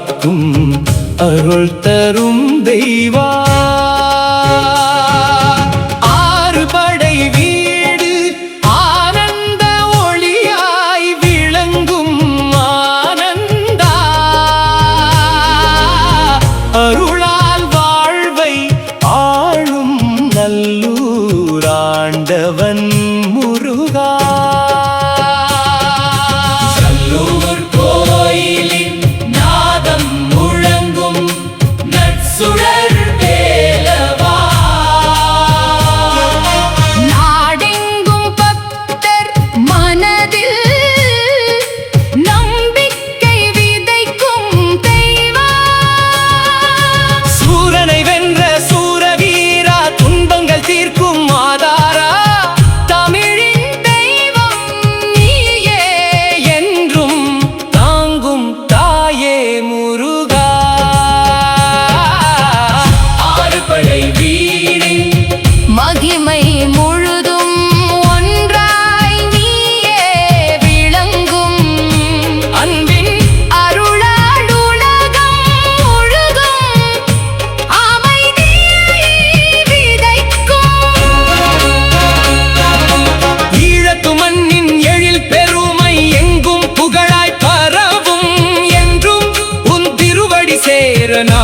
காக்கும் அருள் தரும் தெய்வா. ஆறுபடை வீடு ஆனந்த ஒளியாய் விளங்கும் ஆனந்தா. அருளால் வாழ்வை ஆளும் நல்லூராண்டவன் முருகா. மகிமை முழுதும் ஒன்றாய் நீயே விளங்கும். அன்பின் அருளால் உலகம் முழுதும் அமைதியை விதைக்கும். ஈழத்து மண்ணின் எழில் பெருமை எங்கும் புகழாய் பரவும் என்றும் உன் திருவடி சேரனா.